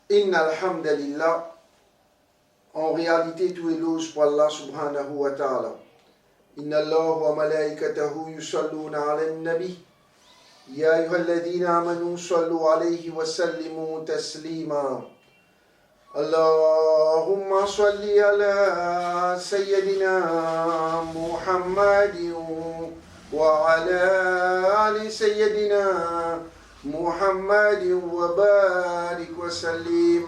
Inna alhamdulillah, en réalité tout éloge pour Allah subhanahu wa ta'ala. Inna Allah wa malaikatahu yusalluna ala nabi. Ya ayyuhalladhina amanu sallu alayhi wa sallimu taslima. Allahumma salli ala sayyidina Muhammadin wa ala ali sayyidina Muhammadin wa barik wa sallim.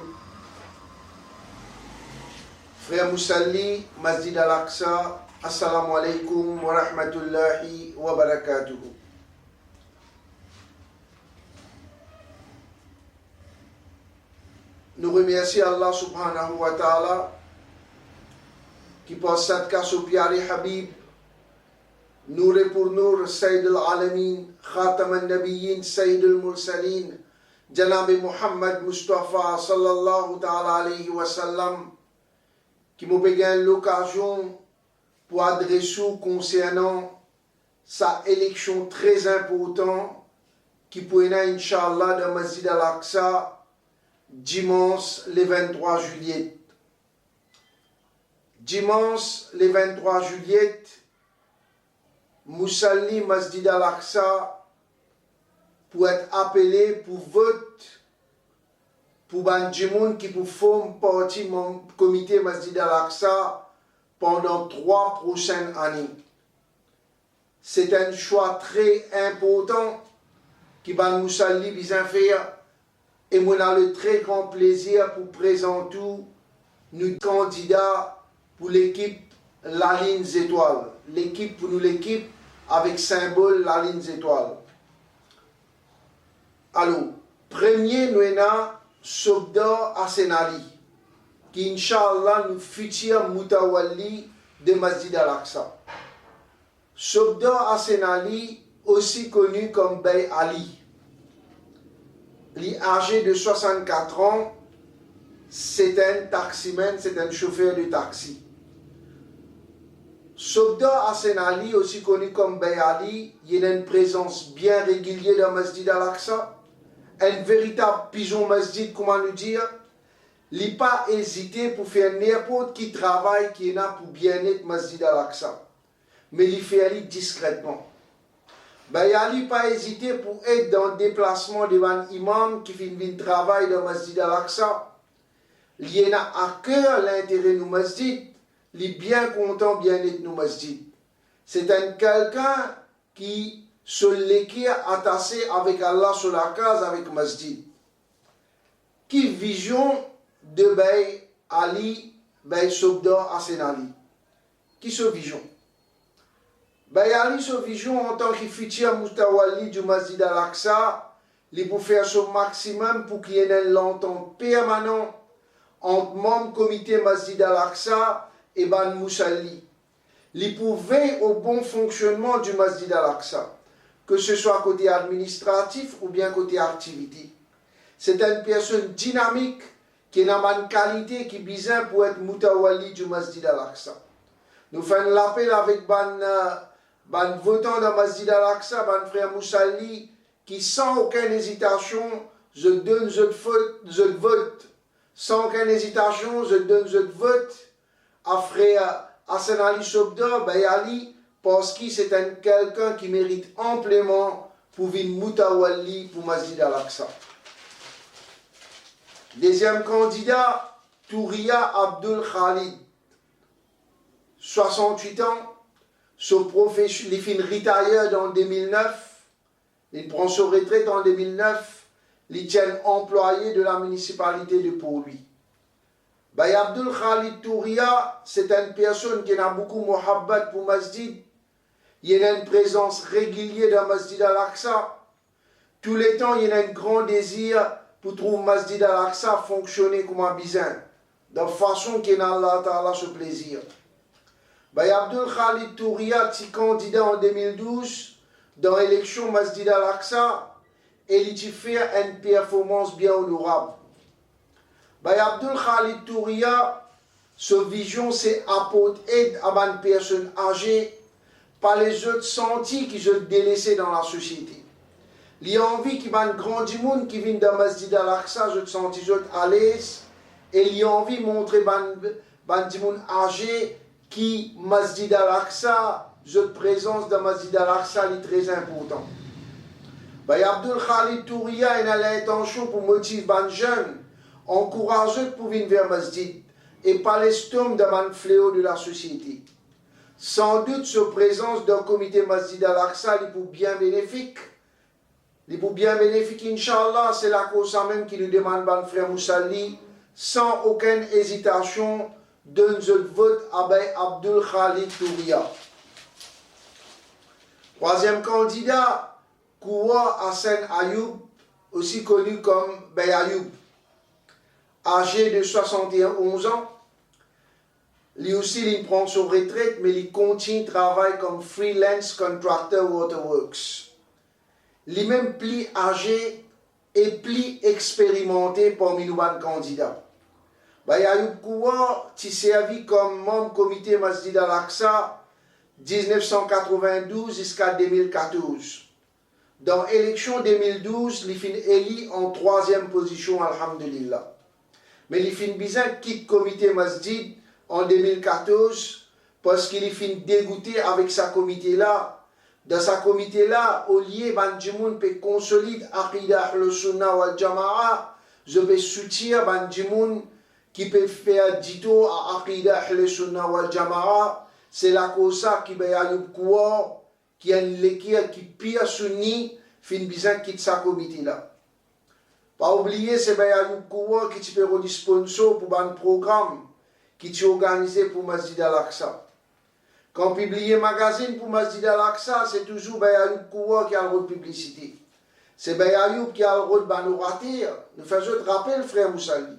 Frère Moussalli, Masjid Al-Aqsa, Assalamu alaikum wa rahmatullahi wa barakatuh. Nous remercions Allah subhanahu wa ta'ala qui par sadqa au piari Habib, Nour pour Nour, Sayyid al-Alamin, Khatam al-Nabiyyin, Sayyid al-Mursalin, Janab Muhammad Mustafa sallallahu ta'ala alayhi wa sallam, qui m'a payé l'occasion pour adresser concernant sa élection très importante qui pourrait être, Inch'Allah, dans le Masjid Al-Aqsa, dimanche le 23 juillet. Dimanche le 23 juillet, Moussalli Masjid Al-Aqsa pour être appelé pour vote pour Banjimoun qui pour former partie du comité Masjid Al-Aqsa pendant 3 prochaines années. C'est un choix très important qui Ban Moussalli besoin faire et moi a le très grand plaisir pour présenter nos candidats pour l'équipe La Ligne Étoile. L'équipe pour nous l'équipe avec symbole La Ligne Étoile. Alors, premier nous avons Sobda Asenali, qui Inch'Allah nous futur Moutawalli de Masjid Al-Aqsa. Sobda Asenali, aussi connu comme Bey Ali, il est âgé de 64 ans, c'est un taximan, c'est un chauffeur de taxi. Sobda Asenali, aussi connu comme Bey Ali, il a une présence bien régulière dans Masjid Al-Aqsa. Un véritable pigeon masjid, comment nous dire, il n'a pas hésité pour faire n'importe qui travail qui est là pour bien-être Masjid Al-Aqsa. Mais il fait discrètement. Il n'a pas hésité pour être dans le déplacement devant l'imam qui fait un travail dans Masjid Al-Aqsa. Il a à cœur l'intérêt de nos masjid. Il est bien content bien-être de nos masjid. C'est un quelqu'un qui sur l'équipe attaché avec Allah sur la case avec Masjid. Qui vision de Bey Ali, Bey Sobda Asenali. Qui se vision? Bey Ali se vision en tant que futur Moutawalli du Masjid Al-Aqsa, il peut faire son maximum pour qu'il y ait une entente permanente entre membres comité Masjid Al-Aqsa et Ban Moussalli. Il peut veiller au bon fonctionnement du Masjid Al-Aqsa, que ce soit côté administratif ou bien côté activité. C'est une personne dynamique qui a une qualité qui est besoin pour être Moutawalli du Masjid Al-Aqsa. Nous faisons l'appel avec ban votant dans Masjid Al-Aqsa, ban frère Moussalli, qui sans aucune hésitation, je donne je vote. Sans aucune hésitation, je donne je vote à frère Asenali Sobda, Bey Ali, parce que c'est quelqu'un qui mérite amplement pour venir Moutawalli pour Masjid Al-Aqsa. Deuxième candidat, Touria Abdul Khalid, 68 ans, son profession, il finit retire en 2009, il prend sa retraite en 2009, il tient employé de la municipalité de Pau-Louis. Abdul Khalid Touria, c'est une personne qui a beaucoup de mohabbat pour Masjid. Il y a une présence régulière dans Masjid Al-Aqsa. Tous les temps, il y a un grand désir pour trouver Masjid Al-Aqsa fonctionner comme un besoin, de façon qu'il a Allah Ta'ala ce plaisir. Abdul Khalid Touria, petit candidat en 2012 dans l'élection Masjid Al-Aqsa, et il a fait une performance bien honorable. Abdul Khalid Touria, sa vision, c'est apporter aide à une personne âgée par les autres sentis qui sont délaissés dans la société. Il y a envie qu'il y ait un grand monde qui vient de Masjid al-Aqsa, je te sens à l'aise. Et il y a envie de montrer un monde âgé qui, Masjid al-Aqsa, je te présence de Masjid al-Aqsa, est très important. Abdul Khalid Touria il a l'intention pour motiver les jeunes, encourager pour venir vers Masjid et pas l'estomac d'un fléau de la société. Sans doute, sa présence d'un comité Masjid al-Aqsa est pour bien bénéfique. Il pour bien bénéfique, Inch'Allah, c'est la cause même qui nous demande, ban frère Moussalli, sans aucune hésitation, de notre vote à Abdul Khalid Touria. Troisième candidat, Kouwa Hassan Ayoub, aussi connu comme Bey Ayoub, âgé de 71 ans. Lui aussi, il prend son retraite, mais il continue de travailler comme freelance contractor waterworks. Il est même plus âgé et plus expérimenté parmi nos candidats. Bey Ayoub Kouwa a servi comme membre du comité Masjid al-Aqsa 1992 jusqu'à 2014. Dans l'élection 2012, il fin élu en 3e position, alhamdulillah. Mais il fin bizarre quitte le comité Masjid en 2014 parce qu'il fin dégoûté avec sa comité là. Dans sa comité là, au lieu Banjimoun peut consolider Aqidah al-Sunnah wal Jama'a, je vais soutenir Banjimoun qui peut faire dito à Aqidah al-Sunnah wal Jama'a. C'est la cause qui Bey Ayoub Kouwa qui a une lecture qui pire sunni, fin bizarre quitte sa comité là. Pas oublier, c'est Bey Ayoub Kouwa qui peut avoir des sponsors pour un programme qui est organisé pour Masjid al-Aqsa. Quand publier un magazine pour Masjid al-Aqsa, c'est toujours Bey Ayoub Kouwa qui a le rôle de publicité. C'est Bey Ayoub qui a le rôle de banouratir. Nous faisons te rappel, frère Moussalli.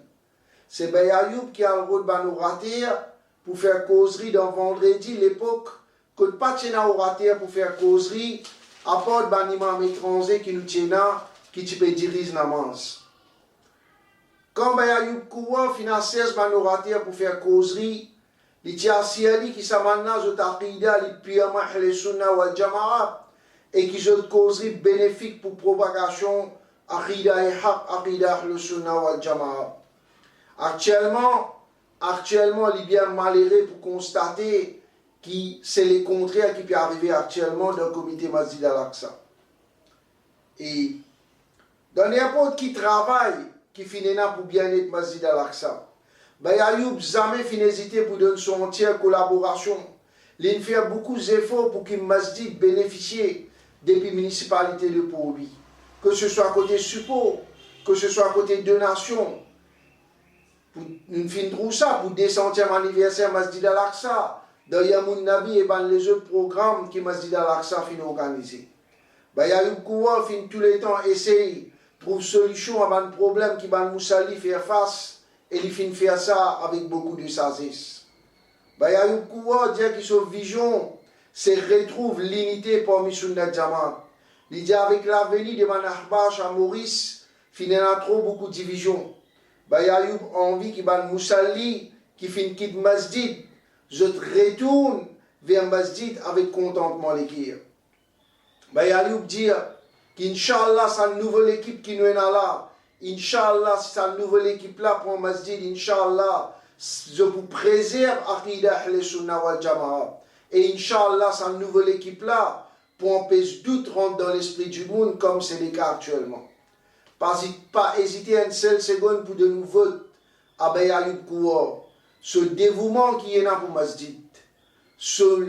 C'est Bey Ayoub qui a le rôle de banouratir pour faire causerie dans vendredi, l'époque, que pas de orateur pour faire causerie, à part d'un imam étranger qui nous tient, qui peut diriger la manche. Quand Bey Ayoub Kouwa finance 16 orateur pour faire causerie, il y a Siali qui s'amène au Taqida, il piyama le Sunnah wal Jama'a, et qui ont causerie bénéfique pour propagation Aqida et Haq, Aqida le Sunnah wal Jama'a. Actuellement, il est bien malheureux pour constater que c'est le contraire qui peut arriver actuellement dans le comité Masjid al-Aqsa. Et dans n'importe qui travaille, qui finit pour bien-être Masjid al-Aqsa, Bey Ayoub jamais fin hésité pour donner son entière collaboration. Il fait beaucoup d'efforts pour que le Masjid bénéficie des municipalités de pour lui. Que ce soit côté support, que ce soit côté donation. Nous finissons ça pour le 200e anniversaire Masjid al-Aqsa, dans Yamoun Nabi et les autres programmes que Masjid al-Aqsa finit organisés. Bey Ayoub Kouwa fin tous les temps essaye de trouver solution à un problème qui Ban Moussalli fait face et il finit faire ça avec beaucoup de sagesse. Bey Ayoub Kouwa dit que sa vision, c'est retrouve l'unité parmi Sunnat Jama'a. Il dit avec la venue de Manahbash à Maurice, il y a trop beaucoup de divisions. Bey Ayoub a envie que Ban Moussalli, qui finit quitte Masjid, je retourne vers Masjid avec contentement l'équipe. Bey Ayoub dit qu'Inch'Allah, c'est une nouvelle équipe qui nous est là. Inch'Allah, c'est une nouvelle équipe là pour Masjid. Inch'Allah, je vous préserve Aqidah al-Sunnah wal Jama'a. Et Inch'Allah, c'est une nouvelle équipe là pour empêcher doute rentre dans l'esprit du monde comme c'est le cas actuellement. Pas hésiter une seule seconde pour de nous voter à Bey Ayoub Kouwa. Ce dévouement qui est là pour Masjid.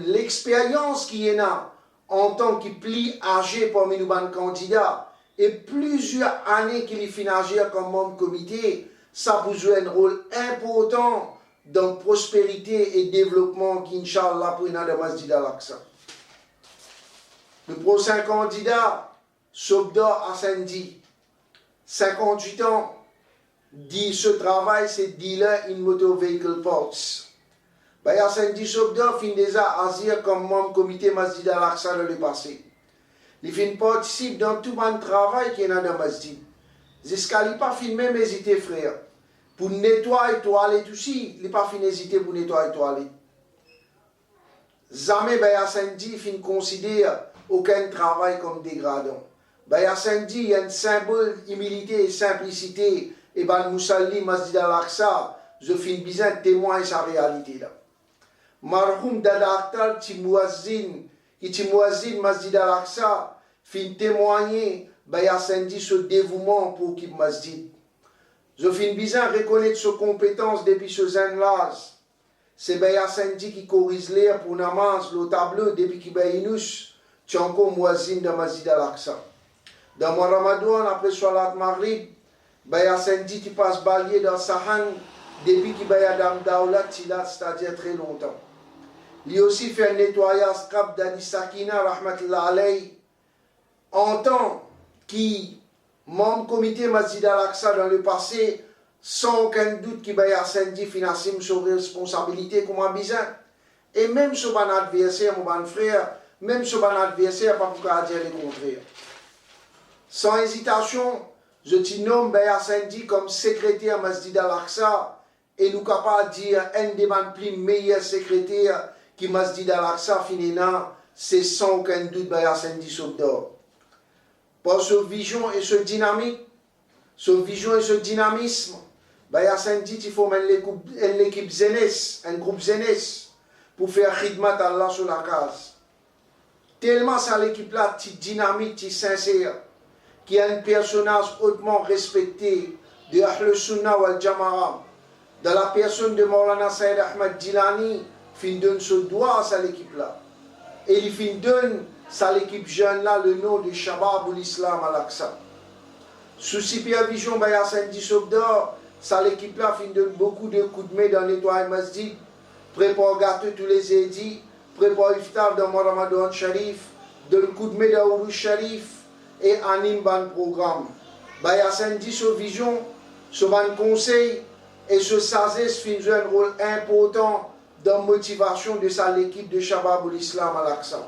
L'expérience qui est là en tant que plus âgé parmi nos candidats. Et plusieurs années qu'il est fini agir comme membre comité, ça vous joue un rôle important dans la prospérité et développement qu'Inch'Allah pour une Masjid al-Aqsa. Le prochain candidat, Sobda Assendi, 58 ans, dit ce travail, c'est dealer in motor vehicle parts. Bey Assendi Sobda fin déjà agir comme membre comité Masjid al-Aqsa dans le passé. Il fin participe dans tout le travail qui est dans le Masjid. Jusqu'à il pas fin même hésiter, frère. Pour nettoyer les toilettes aussi, il pas fin hésiter pour nettoyer les toilettes. Jamais Bey Assendi fin considère aucun travail comme dégradant. Ben, à samedi, il y a un symbole humilité et simplicité. Et ben, Moussalli, Masjid al-Aqsa, je finis bien témoin de sa réalité là. Marhoum Dada Akhtar, qui Masjid al-Aqsa, fin témoigner, ben, à samedi, ce dévouement pour qu'il Masjid. Je finis bien reconnaître ses compétences depuis ce zen-là. C'est ben, à samedi qui corrige l'air pour namaz, le tableau, depuis qu'il ben, inus, tu es encore muazzin de Masjid al-Aqsa. Dans mon Ramadan, après Salat Maghrib, Baya Sendi qui passe balayer dans Sahan depuis qu'il y a Dam Daoulat, c'est-à-dire très longtemps. Il aussi fait un nettoyage cap d'Adi Sakina, rahmatullah alayhi, en tant qui membre comité Masjid al-Aqsa dans le passé, sans aucun doute qu'il y a Sendi financé sur responsabilité comme un bizarre. Et même sur mon adversaire, mon frère, même sur mon adversaire, pas pour dire le contraire. Sans hésitation, je te nomme Baya Sendi comme secrétaire Masjid al-Aqsa et nous capables de dire un des plus meilleurs secrétaires qui Masjid al-Aqsa finina, c'est sans aucun doute Baya Sendi Sobdor. Pour ce vision et ce dynamique, ce vision et ce dynamisme, Baya Sendi il faut mettre l'équipe Zenes, un groupe Zenes, pour faire khidmat Allah sur la case. Tellement ça l'équipe là, dynamique, sincère, qui est un personnage hautement respecté de Ahl Sunnah wal Jama'a, dans la personne de Maulana Sayyid Ahmad Jilani, il donne ce doigt à l'équipe là. Et il donne à l'équipe jeune là le nom de Shabab ou l'Islam al-Aqsa. Sous supervision Baya Sendi Sobdor, ça l'équipe là il donne beaucoup de coups de main dans le nettoyage masjid, prépare gâteau tous les édits, prépare iftar dans mon Ramadan Sharif, donne coup de main dans Urush Sharif, et anime ban programme. Baya Sendi sur vision, sur ban conseil et sur sagesse joue un rôle important dans la motivation de sa l'équipe de Shabab ou l'Islam al-Aqsa.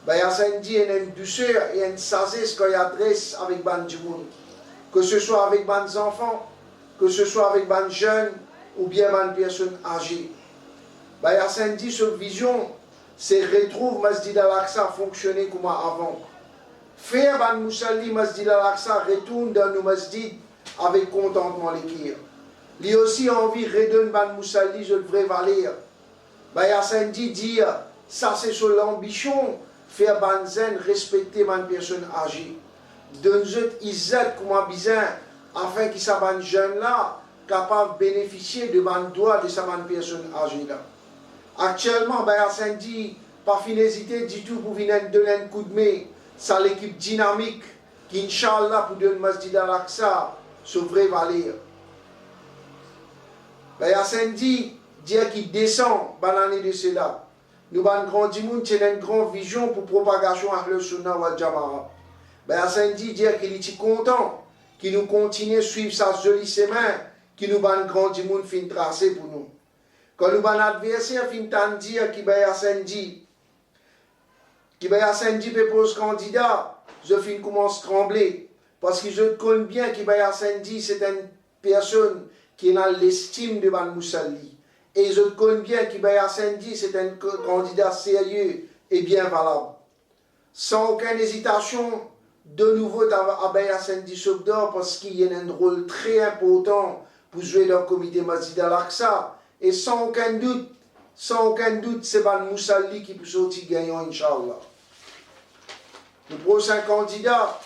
Baya Sendi a une douceur et une sagesse qu'il adresse avec ban Djimoun, que ce soit avec ban enfants, que ce soit avec ban jeunes ou bien ban personnes âgées. Baya Sendi sur vision, c'est retrouve Masjid al-Aqsa fonctionner comme avant. Faire ban Moussalli Masjid al-Aqsa retourne dans nos masjids avec contentement l'équire. Lui aussi a envie de redonner ban Moussalli je devrais valer. Baya Sendi dit ça c'est sur l'ambition faire ban zen respecter ban personne âgée. Donne-eux izzat comme un bizarre afin qu'ils soient ban jeunes là capables de bénéficier de ban droit de sa ban personne âgée là. Actuellement Baya Sendi pas fin hésiter du tout pour venir donner un coup de main. C'est l'équipe dynamique qui, Inch'Allah, pour donner Masjid al-Aqsa, se vraie valeur. Baya Sendi dit qu'il descend dans l'année de cela. Nous avons un grand dimoun qui a une grande vision pour la propagation à Ahl Sunnah wal Jama'a. Baya Sendi dit qu'il est content, qu'il nous continue à suivre sa jolie semaine, qu'il nous a un grand dimoun fin tracé pour nous. Quand nous avons un adversaire fin dire qu'il Baya Sendi qui Baya Sendi propose candidat, je commence à trembler. Parce que je connais bien que Baya Sendi, c'est une personne qui a l'estime de Ban Moussalli. Et je connais bien que Baya Sendi, c'est un candidat sérieux et bien valable. Sans aucune hésitation, de nouveau à Baya Sendi Sobdor, parce qu'il y a un rôle très important pour jouer dans le comité Masjid al-Aqsa. Et sans aucun doute, c'est Ban Moussalli qui peut sortir gagnant, Inch'Allah. Le prochain candidat,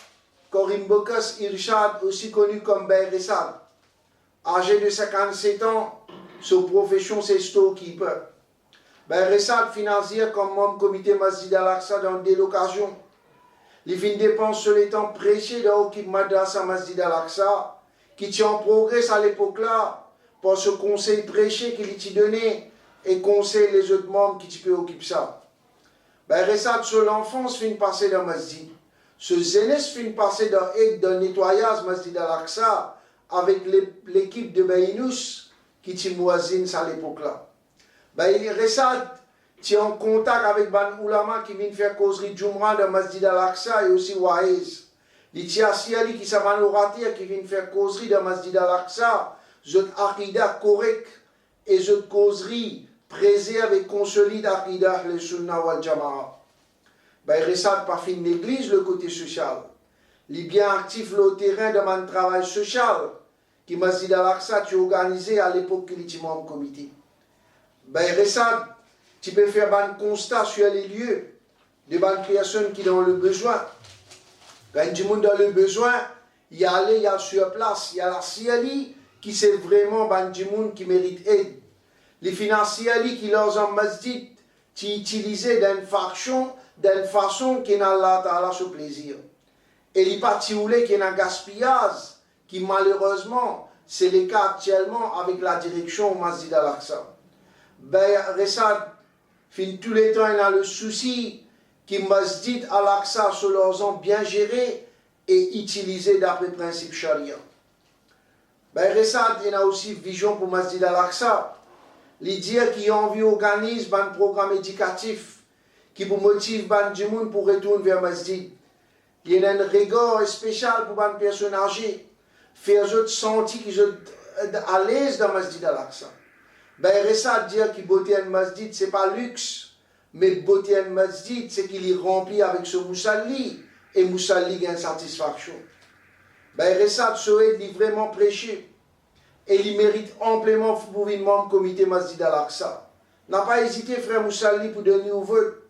Karim Bokas Irshad, aussi connu comme Bay Ressad, âgé de 57 ans, sa profession c'est storekeeper. Bay Ressad financier comme membre comité Masjid al-Aqsa dans des occasions. Il fin dépense sur les temps prêchés dans l'équipe Madrasa Masjid al-Aqsa, qui tient en progrès à l'époque là, pour ce conseil prêché qu'il t'a donné et conseille les autres membres qui t'y occupent ça. Ben, Ressad sur l'enfance fin passer dans Masjid. Ce jeunesse fin passer dans nettoyage Masjid al-Aqsa avec l'équipe de Bainous qui t'y moisine à l'époque là. Ben, Ressad tient en contact avec Ban Ulama qui vient faire causerie Jumra dans Masjid al-Aqsa et aussi Wa'iz. Il tient Siali qui s'appelle Oratir qui vient faire causerie dans Masjid al-Aqsa. Zot Akida correct et zot causerie préserve et consolide Akida le Sunnah wal Jama'a. Ben, Ressad pas fin l'église le côté social. les bien actifs le terrain de mon travail social, qui Masjid Al-Aqsa tu organisé à l'époque qu'il était membre comité. Ben, Ressad, tu peux faire un constat sur les lieux de bonnes personnes qui ont le besoin. Quand du monde a le besoin, il y a allé, il y a sur place, il y a la CIALI qui c'est vraiment du monde qui mérite aide. Les financiers qui leur ont masjid, qui utilisent d'une façon qui n'a Allah ce plaisir. Et les parties qui ont un gaspillage, qui malheureusement, c'est le cas actuellement avec la direction au Masjid Al-Aqsa. Ben, Ressad, fin tous les temps, il a le souci que Masjid Al-Aqsa se leur ont bien géré et utilisé d'après le principe charia. Ben, Ressad, il a aussi vision pour Masjid Al-Aqsa. Les dire qui ont envie organiser un programme éducatif qui vous motive du monde pour retourner vers Masjid. Il y a un regard spécial pour les personnes âgées, faire eux sentir qu'ils sont à l'aise dans Masjid Al-Aqsa. Ben, Ressad dire que beauté en Masjid, ce n'est pas luxe, mais beauté en Masjid, c'est qu'il est rempli avec ce moussalli, et moussalli a une satisfaction. Ben, Ressad souhaite vraiment prêcher. Et il mérite amplement pour une membre comité Masjid Al-Aqsa. N'a pas hésité, frère Moussalli, pour donner au vote,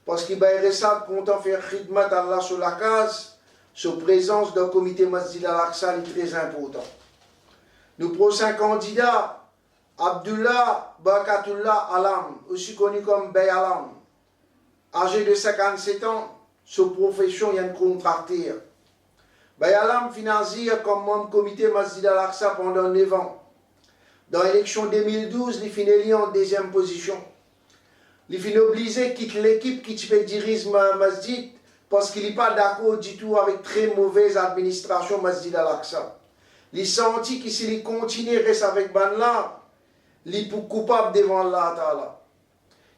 parce qu'il va être content de faire khidmat Allah sur la case, sur présence d'un comité Masjid Al-Aqsa est très important. Nos prochains candidats, Abdullah Barakatullah Alam, aussi connu comme Bey Alam, âgé de 57 ans, sa profession est un contracteur. Bey Alam financier comme membre comité Masjid Al-Aqsa pendant 9 ans. Dans l'élection 2012, il finit en deuxième position. Il finit obligé de quitter l'équipe qui dirige Masjid parce qu'il n'est pas d'accord du tout avec très mauvaise administration Masjid Al-Aqsa. Il sentit que s'il continue à rester avec Banla, il est coupable devant Allah Ta'ala.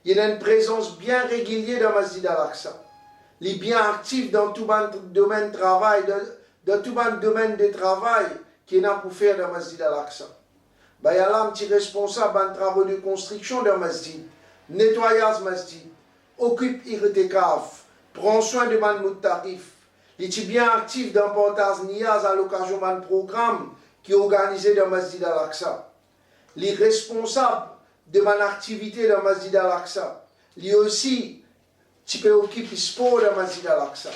Il a une présence bien régulière dans Masjid Al-Aqsa. Il est bien actif dans tout le domaine de travail, dans tout le domaine de travail qu'il a pour faire dans Masjid Al-Aqsa. Il y a un petit responsable des travaux de construction dans Masjid, nettoyage Masjid, occupe Irtekaf, prend soin de man Moutarif. Il est bien actif dans Portage Niaz à l'occasion d'un programme qui est organisé dans Masjid Al-Aqsa. Il est responsable de mon activité dans Masjid Al-Aqsa. Il est aussi qui peut occuper sport dans Masjid Al-Aqsa.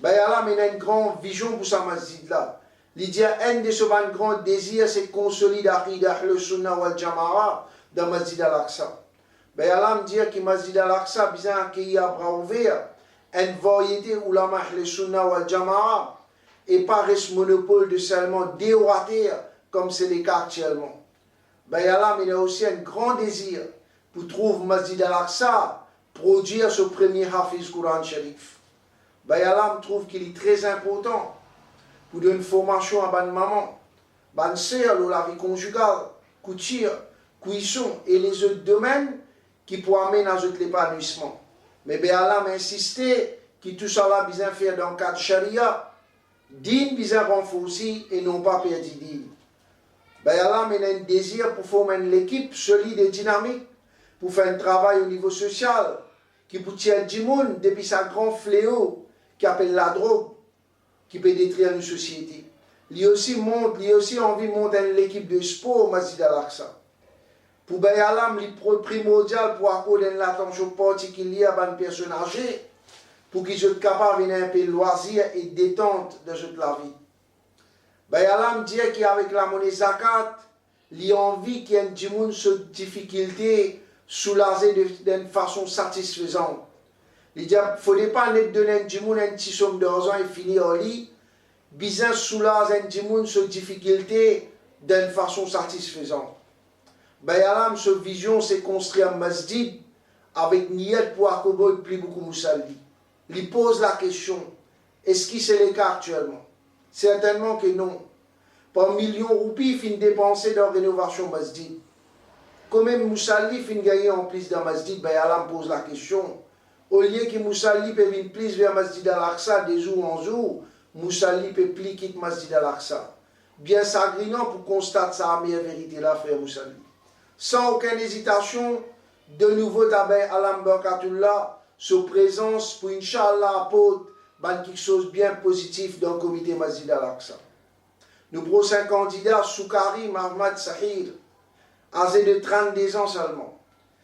Il y a une grande vision pour ce Masjid-là. Il y a un de ses grands désirs, c'est de consolider le Sunnah wal Jama'a dans Masjid Al-Aqsa. Il y a dire que Masjid Al-Aqsa a besoin d'accueillir à bras ouverts une variété ulama le Sunnah wal Jama'a et pas reste monopole de seulement des orateurs comme c'est le cas actuellement. Il y a aussi un grand désir pour trouver Masjid Al-Aqsa produire ce premier Hafiz Quran Sharif. Bayalam trouve qu'il est très important pour donner une formation à bonne maman, bonne sœur, la vie conjugale, couture, cuisson et les autres domaines qui pourraient amener à l'épanouissement. Mais Bayalam insistait que tout ça là besoin faire dans le cadre charia, din besoin renforcer et non pas perdre din. Bayalam a un désir pour former une équipe solide et dynamique, pour faire un travail au niveau social, qui peut tirer du monde depuis sa grand fléau qui appelle la drogue, qui peut détruire une société. Il a aussi envie de monter l'équipe de sport au Masjid Al-Aqsa. Pour Bayalam, il est primordial pour accorder l'attention particulière à une personne âgée, pour qu'ils soient capables de un peu de loisir et de détente de toute la vie. Bayalam dit qu'avec la monnaie zakat, il a envie qu'il y ait du monde cette difficulté soulager d'une façon satisfaisante. Il dit, il ne faudrait pas donner du monde une petite somme d'argent et finir au lit. Bien soulager du monde cette difficulté d'une façon satisfaisante. Bayalam, cette vision, c'est construire un masjid avec Niyat pour accompagner plus beaucoup Moussalli. Il pose la question, est-ce que c'est le cas actuellement? Certainement que non. Par millions de roupies, il finit dépenser dans la rénovation masjid. Quand même Moussalli finit gagner en plus dans masjid, Bayalam pose la question. Au lieu que Moussalli peut venir plus vers Masjid Al-Aqsa de jour en jour, Moussalli peut plus quitter Masjid Al-Aqsa. Bien sagrinant pour constater sa meilleure vérité là, frère Moussalli. Sans aucune hésitation, de nouveau Tabay Alam Barakatullah, sa présence pour Inch'Allah apôtre, quelque chose bien positif dans le comité Masjid Al-Aqsa. Nous prochains candidats, Soukari Mahmoud Sahir, âgé de 32 ans seulement.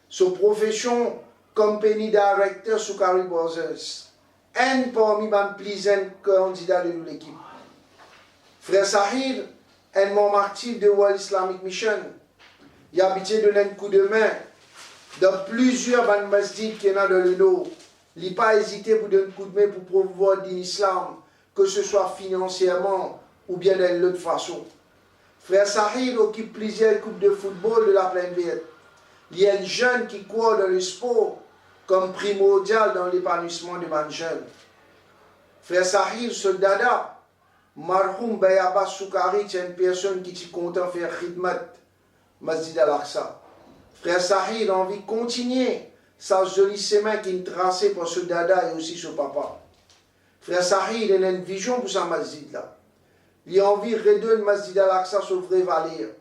Sa profession, company director Soukari Brothers. Un parmi les plus jeunes candidats de l'équipe. Frère Sahir, un membre actif de World Islamic Mission. Il a habité de un coup de main dans plusieurs ban masjids qui sont dans le lot. Il n'a pas hésité pour donner un coup de main pour promouvoir l'islam, que ce soit financièrement ou bien d'une autre façon. Frère Sahir occupe plusieurs coupes de football de la plaine verte. Il y a un jeune qui croit dans le sport comme primordial dans l'épanouissement de man jeunes. Frère Sahir, ce dada, Marhoum Bayaba Soukari, c'est une personne qui est content de faire khidmat, Masjid Al-Aqsa. Frère Sahir a envie de continuer sa jolie chemin qui est tracée par ce dada et aussi ce papa. Frère Sahir a une vision pour sa masjid là. Il a envie de redonner Masjid Al-Aqsa sur vraie valeur.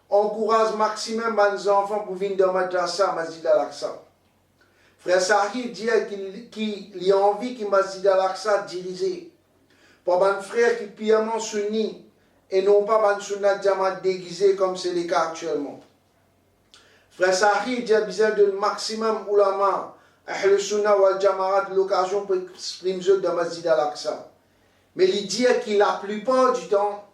Encourage maximum les enfants pour venir dans madrasa Masjid Al-Aqsa. Frère Sahir dit qu'il a envie que Masjid Al-Aqsa dirigé par un frère qui est purement sunni et non pas un sunnat jamaat déguisé comme c'est le cas actuellement. Frère Sahir dit a besoin d'un maximum ulama, Ahl Sunnah wal Jamaat, l'occasion pour exprimer dans Masjid Al-Aqsa. Mais il dit que la plupart du temps,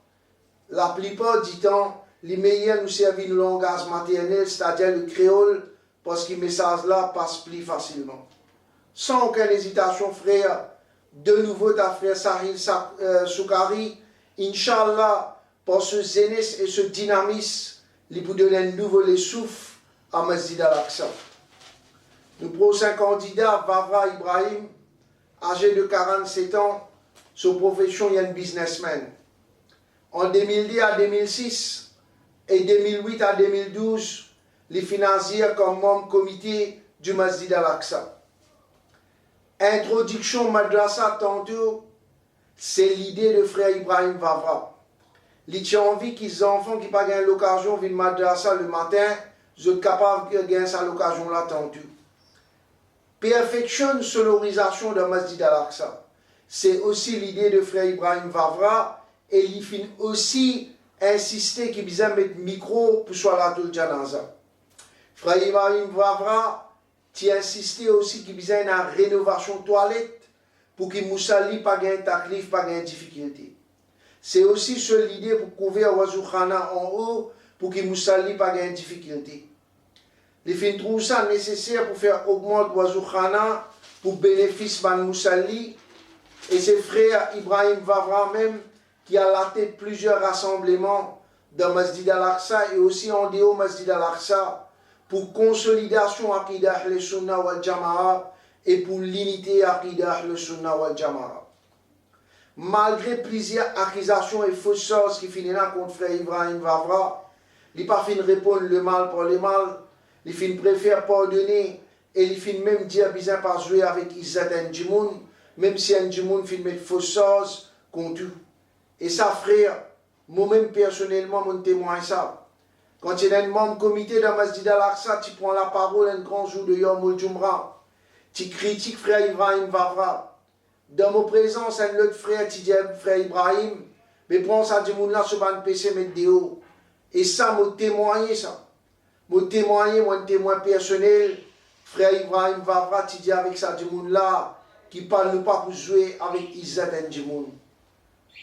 les meilleurs nous servent le langage maternel, c'est-à-dire le créole, parce que le message là passe plus facilement. Sans aucune hésitation, frère, de nouveau ta frère Sahir Soukari, Inch'Allah, pour ce zénith et ce dynamisme, il peut donner un nouveau souffle à Masjid Al-Aqsa. Le prochain candidat, Vavra Ibrahim, âgé de 47 ans, sa profession est un businessman. En 2010 à 2006 et 2008 à 2012, les financiers comme membre comité du Masjid Al-Aqsa. Introduction madrasa tantôt, c'est l'idée de frère Ibrahim Vavra. Il a envie que les enfants qui n'ont pas eu l'occasion de venir madrasa le matin, soient capables de gagner cette occasion-là tantôt. Perfection sonorisation de Masjid Al-Aqsa. C'est aussi l'idée de frère Ibrahim Vavra et il finit aussi insister qu'il besoin mettre micro pour Salatul Janaza. Frère Ibrahim Vavra, tu insisté aussi qu'il besoin une rénovation toilette pour qu'il Moussali pas gagne taklif, pas gagne difficulté. C'est aussi l'idée pour couvrir Wazou Khana en haut pour qu'il Moussali pas gagne difficulté. Les fins trouvent ça nécessaire pour faire augmenter Wazou Khana pour bénéfice de Moussali. Et c'est frère Ibrahim Vavra même qui a la tête plusieurs rassemblements dans Masjid Al-Aqsa et aussi en dehors Masjid Al-Aqsa pour consolidation Aqidah Ahl Sunnah wal Jama'a et pour l'unité Aqidah Ahl Sunnah wal Jama'a. Malgré plusieurs accusations et fausses choses qui finissent contre frère Ibrahim Vavra, il n'a pas fini de répondre le mal pour le mal, il finit préfère pardonner et il finit même dire bizarre pas jouer avec Izzat Ndjimoun. Même si un monde fait de fausses choses, contre tout. Et ça, frère, moi-même personnellement, mon témoin ça. Quand tu es un membre comité dans Masjid Al-Aqsa, tu prends la parole un grand jour de Yom al-Jumra. Tu critiques frère Ibrahim Vavra. Dans mon présence, un autre frère, tu dis frère Ibrahim, mais prends ça du monde là sur un PC, mettre dehors. Et ça, m'a témoigné ça. M'a témoigné, moi, un témoin personnel. Frère Ibrahim Vavra, tu dis avec ça du monde là, qui ne parle pas pour jouer avec Izzat Ndjimoun.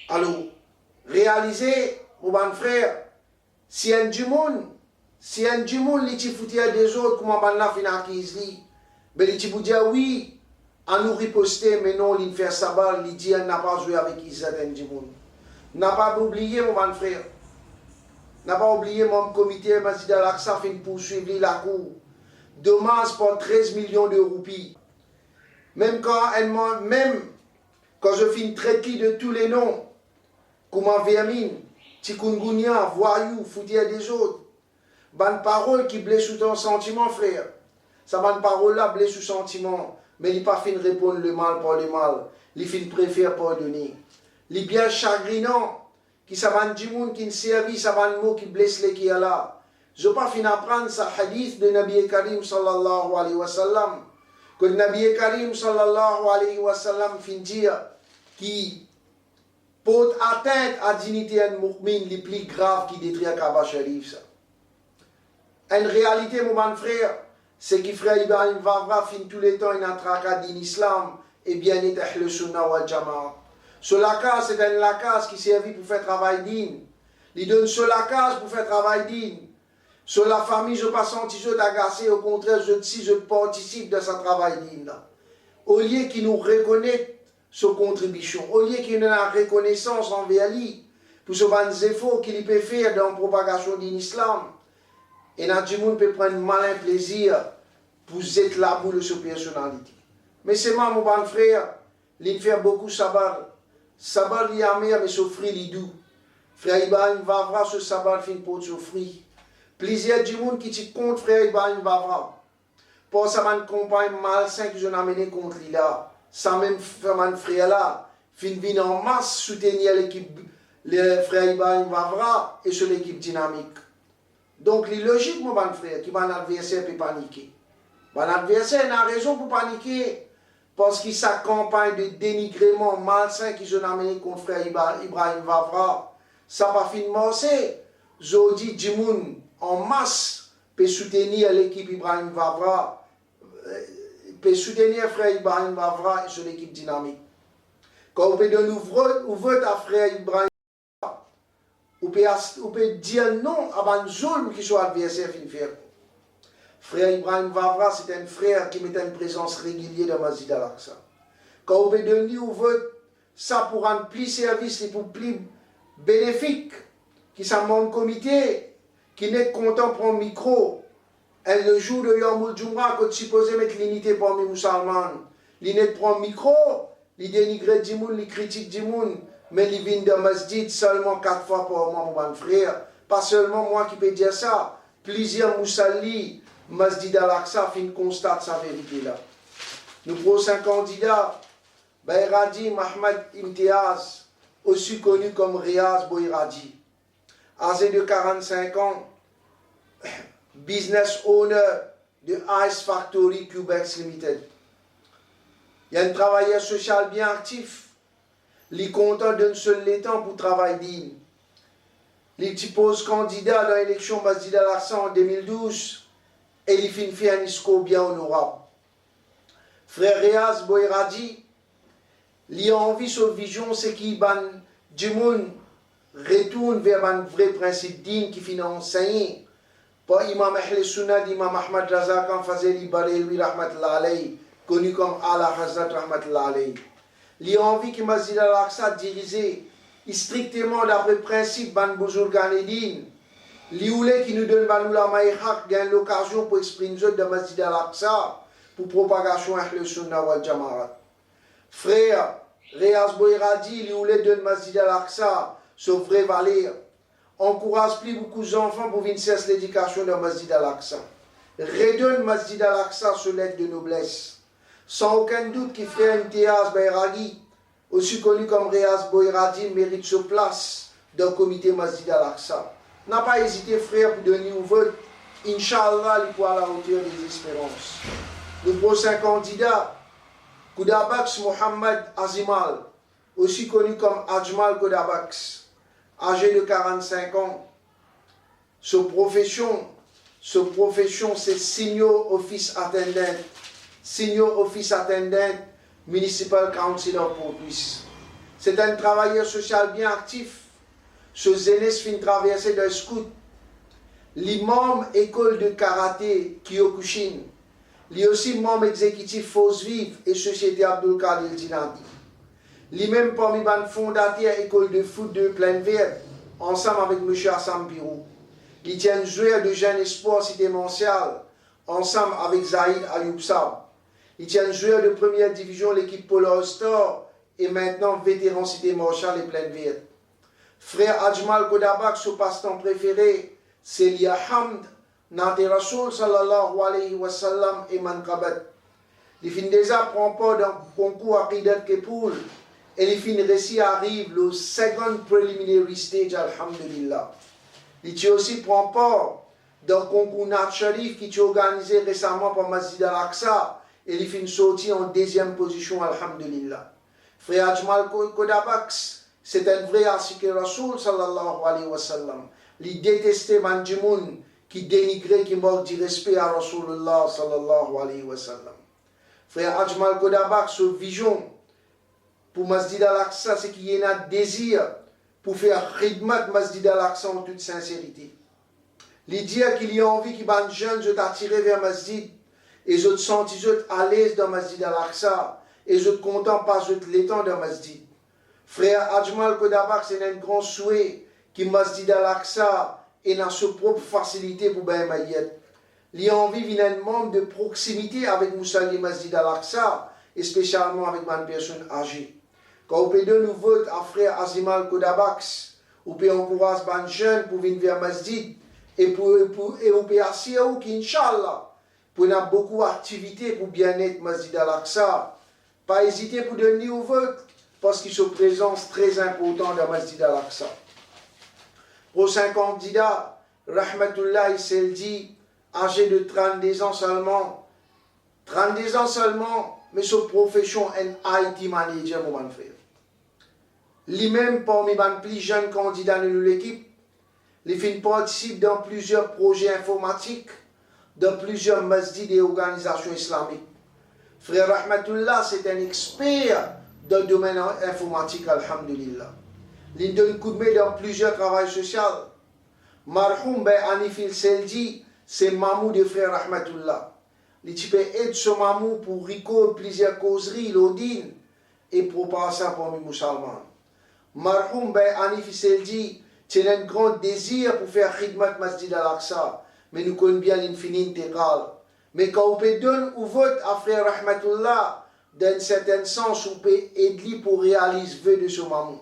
Alors, réalisez, mon bon frère, si Ndjimoun, il te foutait des autres, comment on a fini avec Izli, mais il te dit oui, on nous riposter, mais non, il fait sabbat, il dit qu'il n'a pas joué avec Izzat Ndjimoun. N'a pas oublié, mon bon frère, n'a pas oublié mon comité Masjid Al-Aqsa fin poursuivre la cour. Dommage pour 13 millions de roupies. Même quand je finis traiter de tous les noms, comme vermine, chikungunya, voyou, foutir des autres, bonne parole qui blesse ton sentiment, frère. Ça bonne parole là blesse sous sentiment, mais il pas fin de répondre le mal pour le mal. Il fin préfère pardonner. Il bien chagrinant, qui ça va du monde qui ne servit, ça va mot qui blesse les qui est là. Je pas fin apprendre ce hadith de Nabi Karim sallallahu alayhi wa sallam. Que le Nabi Karim sallallahu alayhi wa sallam fin dire qui porte atteinte à la dignité d'un mu'min les plus graves qui détruit la Kaaba Sharif. En réalité, mon frère, c'est que frère Ibrahim Vavra fin tous les temps un tracat din islam et bien est Ahl Sunnah wal Jama'a. Ce lacas, c'est un lacas qui servit pour faire travail digne. Il donne ce lacas pour faire travail digne. Sur la famille, je ne pas senti agacé, au contraire, je participe de ce travail digne. Au lieu qu'il nous reconnaisse sa contribution, au lieu qu'il ait une reconnaissance envers lui, pour ce ban efforts qu'il peut faire dans la propagation de l'islam, et Nadjimoun peut prendre malin plaisir pour être là pour sa personnalité. Mais c'est moi, mon bon frère, il fait beaucoup sabar. Sabar, il y a mais souffrir, il doux. Frère Ibrahim Vavra, ce sabar, fin pour souffrir. Plusieurs du monde qui te contre frère Ibrahim Vavra. Pour ça, man compagne malsain que je n'ai amené contre lui là. Ça même frère là, fin vient en masse soutenir l'équipe, le frère Ibrahim Vavra et sur l'équipe dynamique. Donc, il est logique, mon bon frère, que mon adversaire peut paniquer. Mon adversaire a raison pour paniquer parce qu'il sa campagne de dénigrement malsain que je n'ai amené contre frère Ibrahim Vavra. Ça va finalement, c'est Zodi Djimoun en masse peut soutenir l'équipe Ibrahim Vavra, peut soutenir frère Ibrahim Vavra et sur l'équipe dynamique. Quand on peut donner ouvrir à frère Ibrahim Vavra, on peut dire non à un zulm qui soit adversaire fin faire. Frère Ibrahim Vavra, c'est un frère qui met une présence régulière dans Masjid Al-Aqsa. Quand on peut donner ouvrir ça pour rendre plus service et pour plus bénéfique, qui sont mon comité, qui n'est content pour un micro, et le jour de Yom Jumra, quand supposé mettre l'unité pour les musulmans, il n'est pas un micro, il dénigre du monde, il critique du monde, mais il vient de masjid seulement 4 fois par mois, mon frère. Pas seulement moi qui peux dire ça, plusieurs moussalis, Masjid Al-Aqsa, fin constate sa vérité là. Nous prochains candidats, Bayradi Mahmoud Imtiaz, aussi connu comme Riaz Boyradi. Âgé de 45 ans, business owner de Ice Factory Cubex Limited. Il y a un travailleur social bien actif. Il est content d'un seul temps pour travailler digne. Il pose candidat dans l'élection Masjid Al-Aqsa en 2012 et il fait un discours bien honorable. Frère Riaz Boyradi, il a envie sur vision, c'est qu'il ban du monde retourne vers un vrai principe digne qui finit enseigné par Imam Ahl Sunnah d'Imam Ahmad Razak en Fazeli Bareilwi Rahmatullah alayhi, connu comme Ala Hazrat Rahmatullah alayhi. Il a envie que Masjid Al-Aqsa dirigé strictement d'après le principe ban Bouzurganedine. Il voulait qui nous donne Banoula Maïhak gagne l'occasion pour exprimer de Masjid Al-Aqsa pour propagation Ahl Sunnah wal Jama'a. Frère Riaz Boyradi, il voulait donner Masjid Al-Aqsa ce vrai valeur. Encourage plus beaucoup d'enfants pour venir cesser l'éducation de Masjid Al-Aqsa. Redonne Masjid Al-Aqsa sur l'aide de noblesse. Sans aucun doute qu'il frère Imtiaz Boyradi, aussi connu comme Riaz Boyradi, mérite sa place dans le comité Masjid Al-Aqsa. N'a pas hésité, frère, pour donner un vote. Inch'Allah, il pourra à la hauteur des espérances. Le prochain candidat, Koudabaks Mohamed Azimal, aussi connu comme Ajmal Koudabaks, âgé de 45 ans. Sa profession, c'est Senior Office Attendant. Senior Office Attendant, Municipal Councilor Port-Louis. C'est un travailleur social bien actif. Ce jeunesse fin traversé d'un scout. L'imam école de karaté Kyokushin. Il est aussi membre exécutif Force Vive et Société Abdul Kadir Dinadi. Il même parmi les fondateurs école de foot de Plaine Verte, ensemble avec M. Hassan Pirou. Il tient joueur de jeunes espoirs cité Montréal, ensemble avec Zahid Ayoub Sab. Il tient joueur de première division l'équipe Polar Star et maintenant vétéran cité Marshall et Plaine Verte. Frère Ajmal Kodabak, son passe-temps préféré, c'est Liya Hamd, Nante Rasoul sallallahu alayhi wa sallam et Mankabat. Les fins déjà prend part dans le concours Aqidat Kepoul et les fins récits arrivent au second preliminary stage, alhamdulillah. Il aussi prend part dans le concours Nat Sharif qui est organisé récemment par Masjid Al-Aqsa et les fins sortis en deuxième position, alhamdulillah. Frère Ajmal Kodabax, c'est un vrai asike Rasoul sallallahu alayhi wa sallam. Il détestait Mandjimoun qui dénigrait, qui manque du respect à Rasulullah sallallahu alayhi wa sallam. Frère Ajmal Kodabax, sa vision pour Masjid al-Aqsa, c'est qu'il y a un désir pour faire khidmat Masjid al-Aqsa en toute sincérité. Il dit qu'il y a envie que les jeunes soient attirés vers Masjid et se sentent à l'aise dans Masjid al-Aqsa et se content pas de l'étang dans Masjid. Frère Ajmal Kodabak, c'est un grand souhait que Masjid al-Aqsa ait dans sa propre facilité pour Baye Mayet. Il a envie d'un membre de proximité avec Moussalli Masjid al-Aqsa et spécialement avec une personne âgée. Quand on peut de nous vote à frère Azimal Kodabax, on peut encourager les jeunes pour venir vers Masjid et on peut assurer qu'Inch'Allah, pour avoir beaucoup d'activités pour bien-être Masjid al-Aqsa, pas hésiter pour donner au vote parce qu'ils sont présence très importante dans Masjid al-Aqsa. Prochain candidat, Rahmatullah Seldi, âgé de 32 ans seulement. 32 ans seulement, mais sa profession est IT manager, mon frère. Lui-même, parmi les plus jeunes candidats de l'équipe, il participe dans plusieurs projets informatiques, dans plusieurs masjids et organisations islamiques. Frère Rahmatullah, c'est un expert dans le domaine informatique, alhamdulillah. Il donne coup de main dans plusieurs travaux sociaux. Marhoum ben Anifil Seldi, c'est mamou de frère Rahmatullah. Il aide ce mamou pour récolter plusieurs causeries, l'odine, et préparer ça pour les musulmans. Marhoum ben Anifil Seldi, c'est un grand désir pour faire khidmat Masjid al-Aqsa, mais nous connaissons bien l'infini intégral. Mais quand on peut donner au vote à frère Rahmatullah, dans un certain sens, on peut aider pour réaliser le vœu de ce mamou.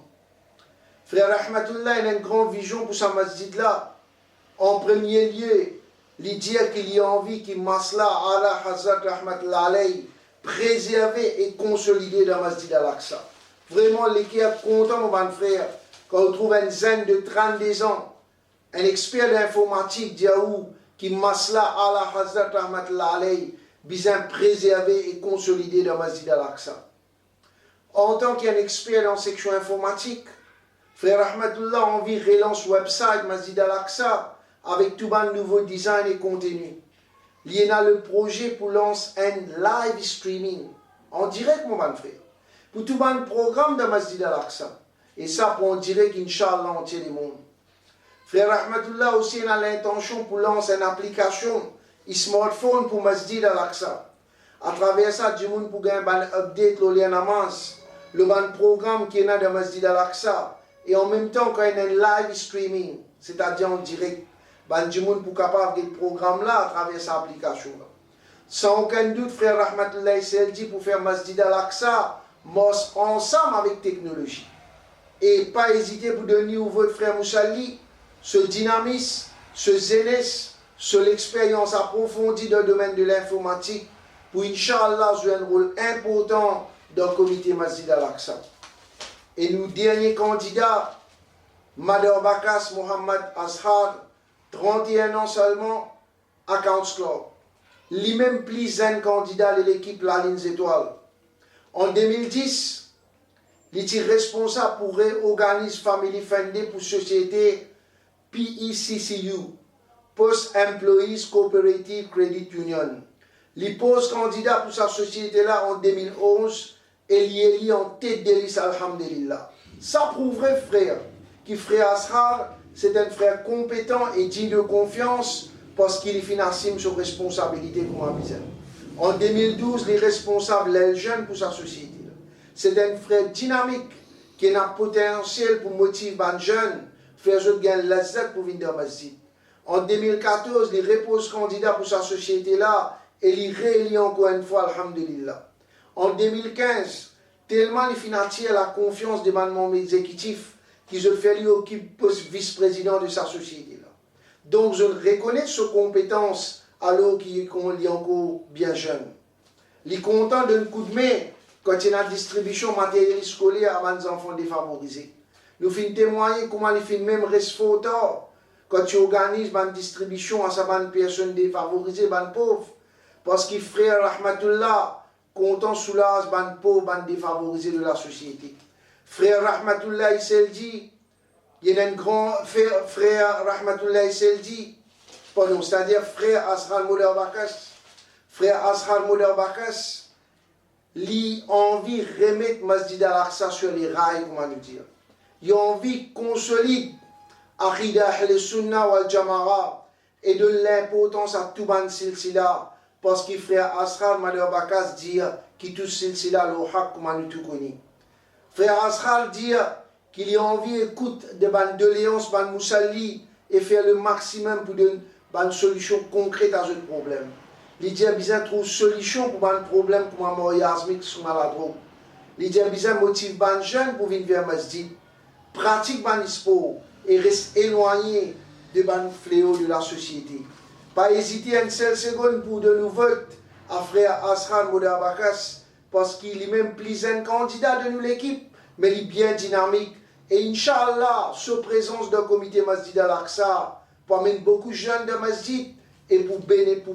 Frère Rahmatullah a une grande vision pour ce masjid-là. En premier lieu, il dit qu'il y a envie que Masla ala Hazrat Rahmatullah alayhi préserver et consolider dans le masjid al-Aqsa. Vraiment, l'équipe est content, mon frère, quand on trouve un jeune de 32 ans, un expert d'informatique, Diaou, qui Masla ala Hazrat Rahmatullah alayhi bien préserver et consolider dans le masjid al-Aqsa. En tant qu'expert dans la section informatique, frère Rahmatullah a envie de relancer le website Masjid al-Aqsa avec tout un nouveau design et contenu. Il y a le projet pour lancer un live streaming en direct, mon frère, pour tout un programme de Masjid al-Aqsa. Et ça pour en direct, Inch'Allah, entier le monde. Frère Rahmatullah aussi a l'intention pour lancer une application smartphone pour Masjid al-Aqsa. À travers ça, du monde pour gagner un update, le programme qui est dans Masjid al-Aqsa. Et en même temps, quand il y a un live streaming, c'est-à-dire en direct, du monde pour capable de programme-là à travers cette application-là. Sans aucun doute, frère Rahmatullah Seldi pour faire Masjid al-Aqsa, ensemble avec technologie. Et pas hésiter pour donner au votre frère Moussalli ce dynamisme, ce zélès, sur l'expérience approfondie dans le domaine de l'informatique pour Inch'Allah jouer un rôle important dans le comité Masjid al-Aqsa. Et nous, dernier candidat, Madar Bakas Mohamed Azhar, 31 ans seulement, Accounts Club. Lui-même plus un candidat de l'équipe La Ligne Étoile. En 2010, il était responsable pour réorganiser Family Friendly pour société PECCU. Post-Employees Cooperative Credit Union. Il pose candidat pour sa société-là en 2011 et il est élu en tête de liste, alhamdulillah. Ça prouverait, frère, que frère Azhar, c'est un frère compétent et digne de confiance parce qu'il finance sur responsabilité comme un. En 2012, il est responsable les jeunes pour sa société. C'est un frère dynamique qui a un potentiel pour motiver les jeunes, faire gagner l'azak pour venir dans le masjid. En 2014, il repose candidat pour sa société-là et il réélit encore une fois, alhamdulillah. En 2015, tellement il financier la confiance des membres exécutifs qu'il se fait lui occuper poste vice-président de sa société-là. Donc je reconnais ses compétences alors qu'il est encore bien jeune. Il est content d'un coup de main quand il y a la distribution matérielle scolaire à les enfants défavorisés. Nous faisons témoigner comment il fait même reste tard. Quand tu organises une distribution à sa personne défavorisée, une pauvre, parce que frère Rahmatullah, content soulage ban pauvres, ban défavorisés de la société. Frère Rahmatullah Seldi, il y a un grand frère Rahmatullah Seldi, pardon, c'est-à-dire frère Ashar Moder Bakas. Frère Ashar Moder Bakas, lui envie de remettre Masjid al-Aqsa sur les rails, comment nous dire. Il a envie de consolider Aqidah al-Sunnah wal-Jama'a et de l'importance à tout ban silsila, parce que frère Ashar Moder Bakas dit que tout silsila le haq, comment nous tout connaît. Frère Ashar dit qu'il a envie d'écouter de ban doléances, ban moussalli et faire le maximum pour donner une solution concrète à ce problème. Il dit bien trouver une solution pour un problème comme un mariage sur la drogue. Il dit bien motive ban jeune pour venir vers masjid, pratique ban sport et reste éloigné de ban fléau de la société. Pas hésiter une seule seconde pour de nous voter à frère Ashar Moder Bakas, parce qu'il est même plus un candidat de nous l'équipe, mais il est bien dynamique. Et Inch'Allah, sous présence d'un comité Masjid al-Aqsa, pour amener beaucoup de jeunes de Masjid et pour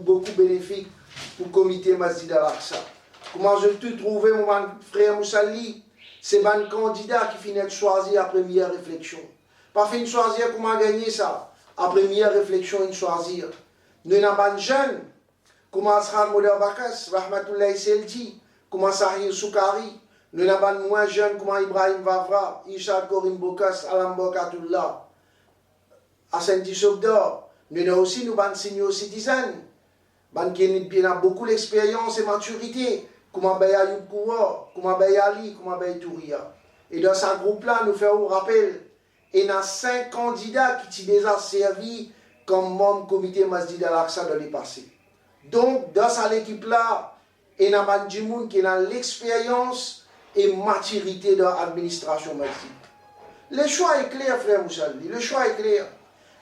beaucoup bénéfiques pour le comité Masjid al-Aqsa. Comment je te trouvé, mon frère Moussalli, c'est un candidat qui finit de choisir après meilleure réflexion. Pas fin de choisir comment gagner ça. Après meilleure réflexion, une choisir. Nous avons un jeune, comment Ashar Moder Bakas, Rahmatullah Seldi, comment Sahir Soukari. Nous avons un moins jeune, comment Ibrahim Vavra, Ishaq Korim Bokas, Alam Bokatullah, Hassan Sobdor. Nous avons aussi un senior citizen, qui a beaucoup d'expérience et maturité, comment Baya Youb Kouwa, comment Baya Ali, comment Baya Touria. Et dans ce groupe-là, nous faisons un rappel, il y a 5 candidats qui ont déjà servi comme membre du comité Masjid al-Aqsa dans le passé. Donc, dans cette équipe-là, il y a un gens qui a l'expérience et maturité dans l'administration Masjid. Le choix est clair, frère Moussalli, le choix est clair.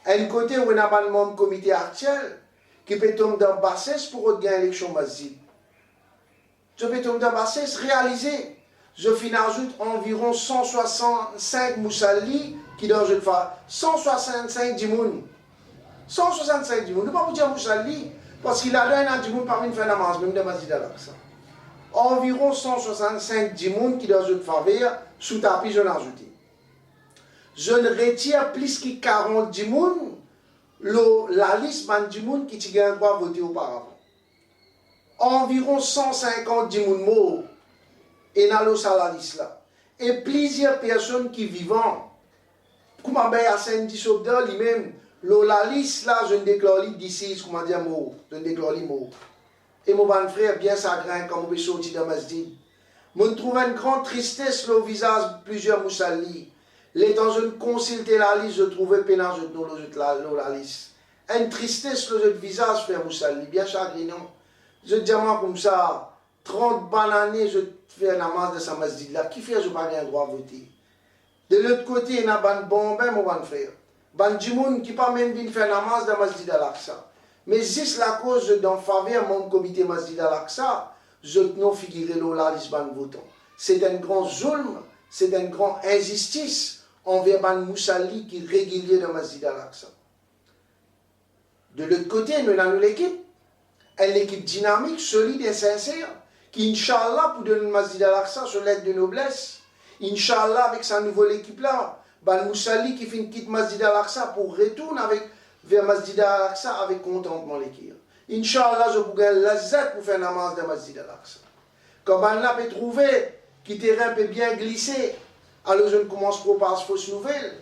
Un côté où il y a un membre du comité actuel qui peut tomber dans bassesse pour gagner l'élection Masjid. Je peux tomber dans bassesse réalisé. Je ajoute environ 165 Moussalli qui dans une phase. 165 dimoun. 165 dimoun. Ne pas vous dire Moussalli parce qu'il a donné un dimoun parmi une fin d'amance, même de Masjid al-Aqsa. Environ 165 dimoun qui dans une faveur sous tapis, je l'ai ajouté. Je ne retire plus que 40 dimoun la liste de dimoun qui t'y gagne droit voter auparavant. Environ 150 dimoun morts et dans la liste là. Et plusieurs personnes qui vivent. Comme à Saint-Disobda, lui-même, la liste là, je ne déclare d'ici, comment dire, mort. Je ne déclare mort. Et mon bon frère, bien chagrin quand je suis sorti de Masjid. Je trouve une grande tristesse le visage de plusieurs Moussalli. L'étant je consultais la liste, je trouvais pénal la liste. Une tristesse le visage, frère Moussalli, bien chagrinant. Je dis moi comme ça, 30 bonnes années, je fais un namaz de sa masjid là. Qui fait que je n'ai pas un droit à voter? De l'autre côté, il y a un bon mon bon frère. Ban Djimoun qui pas même venir faire un namaz de Masjid al-Aqsa. Mais juste la cause d'en faveur mon comité Masjid al-Aqsa, je n'ai figuré la liste ban votant. C'est un grand zulm, c'est un grand injustice envers ban Moussalli qui est régulier dans Masjid al-Aqsa. De l'autre côté, nous avons l'équipe. Une équipe dynamique, solide et sincère, qui, Inch'Allah, pour donner le Masjid al-Aqsa sur l'aide de noblesse, Inch'Allah, avec sa nouvelle équipe-là, Ban Moussalli qui fait une quitte Masjid al-Aqsa pour retourner vers Masjid al-Aqsa avec contentement l'équipe. Inch'Allah, je pourrais l'azat pour faire la namaz de Masjid al-Aqsa. Quand Ban là peut trouver que le terrain peut bien glisser, alors je ne commence pas par fausse nouvelle.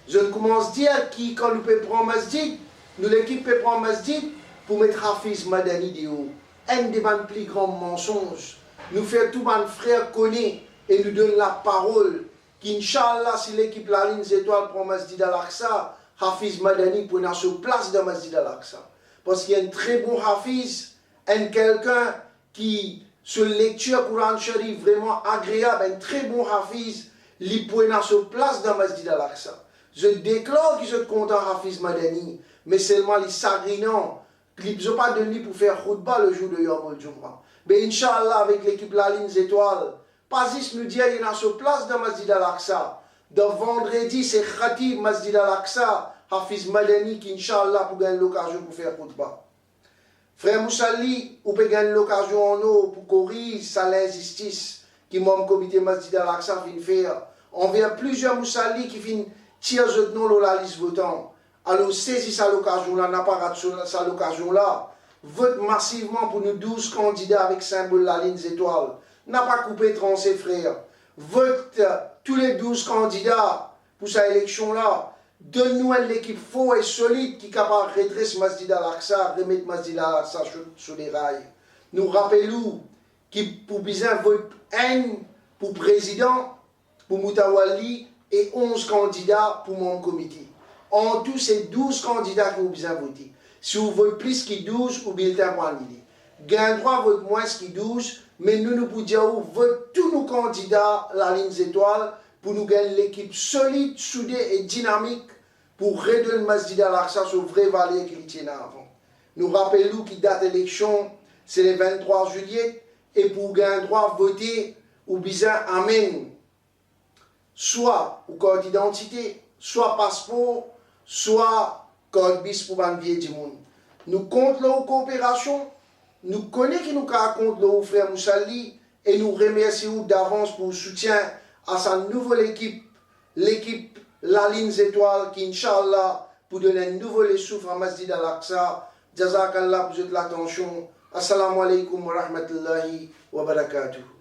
Je ne commence à dire qui, quand nous peut prendre Masjid, nous l'équipe peut prendre Masjid, pour mettre Hafiz Madani de haut. Un des plus grands mensonges. Nous faire tout mon frère connaît et nous donne la parole qu'Inch'Allah, si l'équipe La Ligne Étoile prend Masjid al-Aqsa, Hafiz Madani pour être sur place dans Masjid al-Aqsa. Parce qu'il y a un très bon Hafiz, quelqu'un qui, sur lecture Coran Sharif vraiment agréable, un très bon Hafiz, il peut être sur place dans Masjid al-Aqsa. Je déclare que je suis content Hafiz Madani, mais seulement les sagrinants. Je n'ai pas donné pour faire khutba le jour de Yom al-Jum'ah. Mais Inch'Allah, avec l'équipe La Ligne Étoile, pas juste nous dire qu'il y a sur place dans Masjid al-Aqsa. De vendredi, c'est Khatib Masjid al-Aqsa, Hafiz Madani, qui Inch'Allah pour gagner l'occasion pour faire khutba. Frère Moussali, ou peut gagner l'occasion en eau pour corriger ça l'injustice qui mon comité Masjid Al-Aqsa fin faire. On vient plusieurs Moussali qui fin tirer de nous la liste votant. Alors saisis ça l'occasion là, n'a pas raté ça l'occasion là. Vote massivement pour nous 12 candidats avec symbole la ligne étoile. N'a pas coupé tranché frère. Vote tous les 12 candidats pour cette élection là. Donne-nous l'équipe forte et solide qui est capable de redresser Masjid Al-Aqsa, remettre Masjid Al-Aqsa sur les rails. Nous rappelons qui pour besoin vote haine pour président, pour Moutawali et 11 candidats pour mon comité. En tout, c'est 12 candidats qui ont besoin de voter. Si vous votez plus que 12, vous bulletin pour l'idée. Gain droit vote moins que 12, mais nous pouvons dire vote tous nos candidats la ligne étoile pour nous gagner l'équipe solide, soudée et dynamique pour redonner le Masjid Al-Aqsa sur vrai valeur qu'il tient avant. Nous rappelons que date d'élection, c'est le 23 juillet, et pour gagner droit voter, ou besoin amène soit au code d'identité, soit passeport, soit code bis pour envier du monde. Nous comptons la coopération, nous connaissons qui nous raconte le frère Moussali et nous remercions d'avance pour le soutien à sa nouvelle équipe, l'équipe La Ligne Étoile qui, Inch'Allah, pour donner un nouvel souffle à Masjid Al-Aqsa. Jazakallah pour l'attention. Assalamu alaikum wa rahmatullahi wa barakatuh.